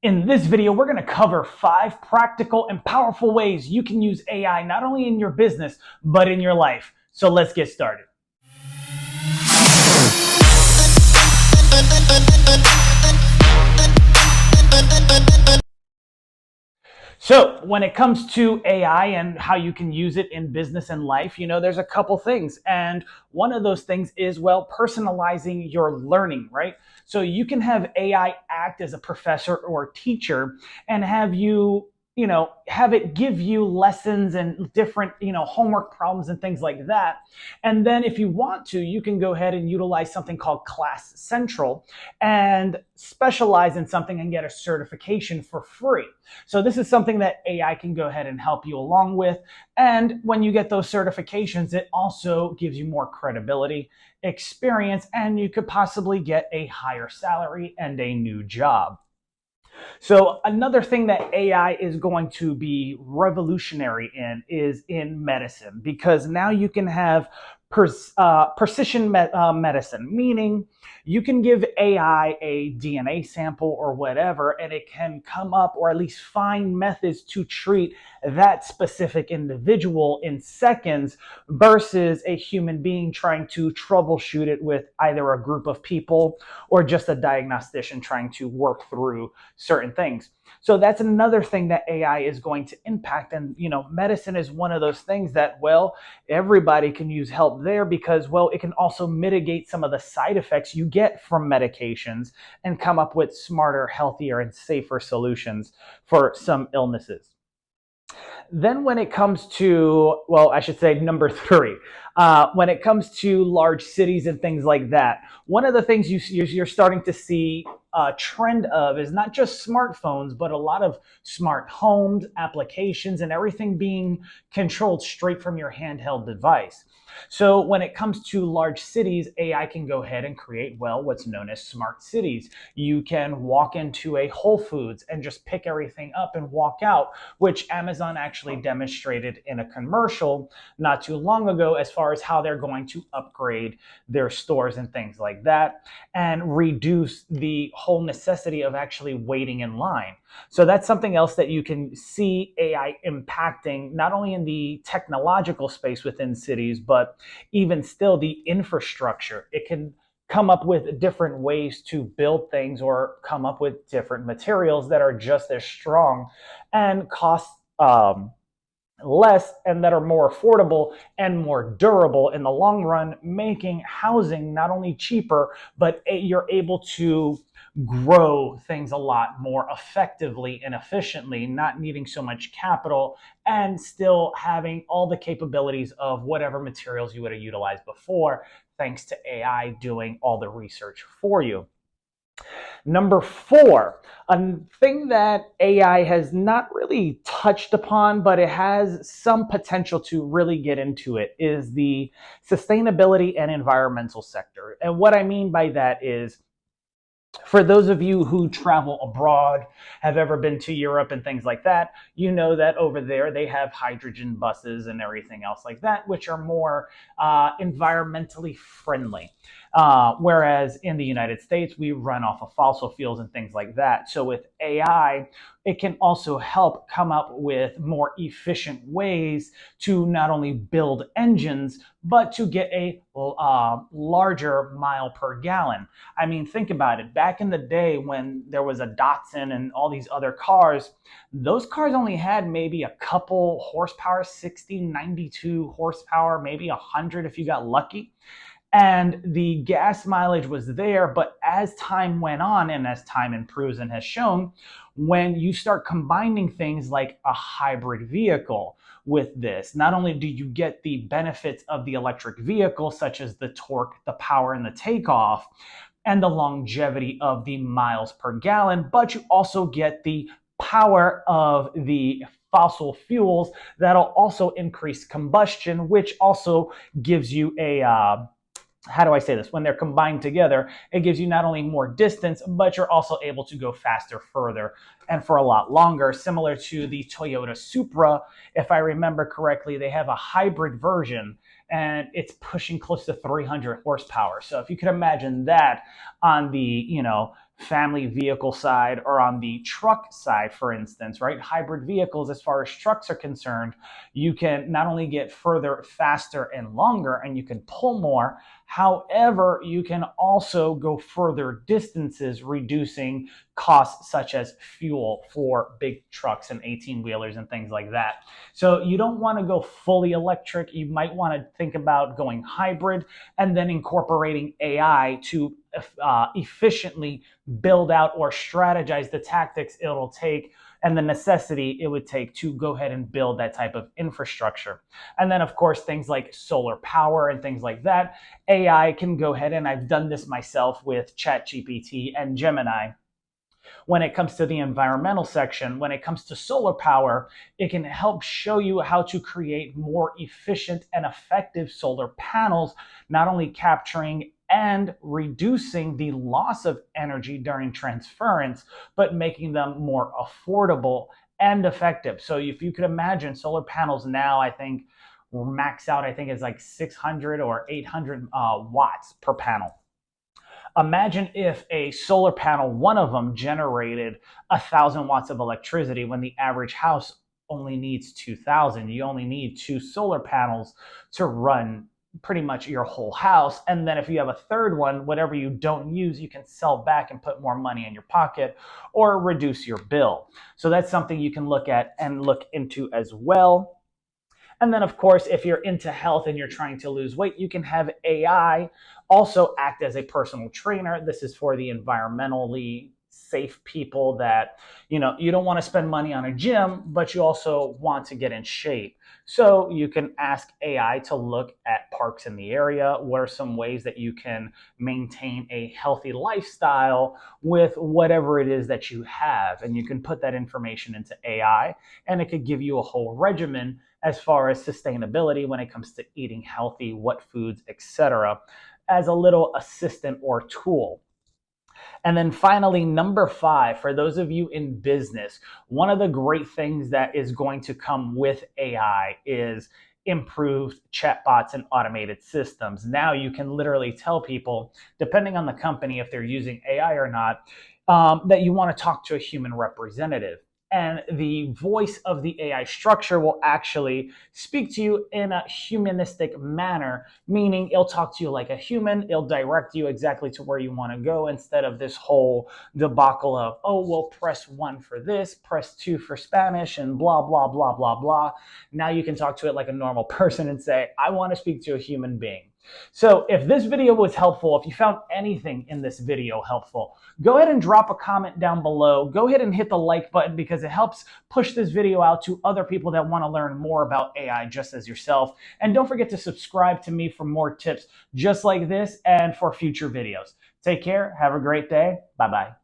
In this video, we're going to cover 5 practical and powerful ways you can use AI not only in your business, but in your life. So let's get started. So when it comes to AI and how you can use it in business and life, there's a couple things. And one of those things is, personalizing your learning, right? So you can have AI act as a professor or teacher and have it give you lessons and different, homework problems and things like that. And then if you want to, you can go ahead and utilize something called Class Central and specialize in something and get a certification for free. So this is something that AI can go ahead and help you along with. And when you get those certifications, it also gives you more credibility, experience, and you could possibly get a higher salary and a new job. So another thing that AI is going to be revolutionary in is in medicine, because now you can have precision medicine, meaning you can give AI a DNA sample or whatever, and it can come up or at least find methods to treat that specific individual in seconds versus a human being trying to troubleshoot it with either a group of people or just a diagnostician trying to work through certain things. So that's another thing that AI is going to impact. And, medicine is one of those things that, everybody can use help there because, it can also mitigate some of the side effects you get from medications and come up with smarter, healthier, and safer solutions for some illnesses. Then when it comes to, I should say number 3, when it comes to large cities and things like that, one of the things you're starting to see a trend of is not just smartphones, but a lot of smart homes, applications, and everything being controlled straight from your handheld device. So when it comes to large cities, AI can go ahead and create, what's known as smart cities. You can walk into a Whole Foods and just pick everything up and walk out, which Amazon actually demonstrated in a commercial not too long ago as far as how they're going to upgrade their stores and things like that and reduce the whole necessity of actually waiting in line. So that's something else that you can see AI impacting, not only in the technological space within cities, but even still the infrastructure. It can come up with different ways to build things or come up with different materials that are just as strong and cost less and that are more affordable and more durable in the long run, making housing not only cheaper, but you're able to grow things a lot more effectively and efficiently, not needing so much capital and still having all the capabilities of whatever materials you would have utilized before, thanks to AI doing all the research for you. Number 4, a thing that AI has not really touched upon, but it has some potential to really get into it, is the sustainability and environmental sector. And what I mean by that is, for those of you who travel abroad, have ever been to Europe and things like that, you know that over there they have hydrogen buses and everything else like that, which are more environmentally friendly. Whereas in the United States, we run off of fossil fuels and things like that. So with AI, it can also help come up with more efficient ways to not only build engines, but to get a larger mile per gallon. I mean, think about it. Back in the day when there was a Datsun and all these other cars, those cars only had maybe a couple horsepower, 60, 92 horsepower, maybe 100 if you got lucky. And the gas mileage was there, but as time went on and as time improves and has shown, when you start combining things like a hybrid vehicle with this, not only do you get the benefits of the electric vehicle, such as the torque, the power, and the takeoff, and the longevity of the miles per gallon, but you also get the power of the fossil fuels that'll also increase combustion, which also gives you how do I say this? When they're combined together, it gives you not only more distance, but you're also able to go faster, further, and for a lot longer. Similar to the Toyota Supra, if I remember correctly, they have a hybrid version and it's pushing close to 300 horsepower. So if you could imagine that on the, family vehicle side or on the truck side, for instance, right? Hybrid vehicles, as far as trucks are concerned, you can not only get further, faster, and longer, and you can pull more. However, you can also go further distances, reducing costs such as fuel for big trucks and 18 wheelers and things like that. So you don't want to go fully electric. You might want to think about going hybrid and then incorporating AI to efficiently build out or strategize the tactics it'll take and the necessity it would take to go ahead and build that type of infrastructure. And then, of course, things like solar power and things like that. AI can go ahead, and I've done this myself with ChatGPT and Gemini. When it comes to the environmental section, when it comes to solar power, it can help show you how to create more efficient and effective solar panels, not only capturing and reducing the loss of energy during transference, but making them more affordable and effective. So if you could imagine, solar panels now, I think, max out, I think is like 600 or 800 watts per panel. Imagine if a solar panel, one of them, generated 1,000 watts of electricity when the average house only needs 2,000. You only need 2 solar panels to run pretty much your whole house. And then if you have a third one, whatever you don't use, you can sell back and put more money in your pocket or reduce your bill. So that's something you can look at and look into as well. And then, of course, if you're into health and you're trying to lose weight, you can have AI also act as a personal trainer. This is for the environmentally safe people that, you don't want to spend money on a gym, but you also want to get in shape. So you can ask AI to look at parks in the area. What are some ways that you can maintain a healthy lifestyle with whatever it is that you have? And you can put that information into AI, and it could give you a whole regimen as far as sustainability when it comes to eating healthy, what foods, etc., as a little assistant or tool. And then finally, number 5, for those of you in business, one of the great things that is going to come with AI is improved chatbots and automated systems. Now you can literally tell people, depending on the company, if they're using AI or not, that you want to talk to a human representative. And the voice of the AI structure will actually speak to you in a humanistic manner, meaning it'll talk to you like a human. It'll direct you exactly to where you want to go, instead of this whole debacle of, oh, well, press 1 for this, press 2 for Spanish, and blah, blah, blah, blah, blah. Now you can talk to it like a normal person and say, I want to speak to a human being. So if this video was helpful, if you found anything in this video helpful, go ahead and drop a comment down below. Go ahead and hit the like button, because it helps push this video out to other people that want to learn more about AI just as yourself. And don't forget to subscribe to me for more tips just like this and for future videos. Take care. Have a great day. Bye-bye.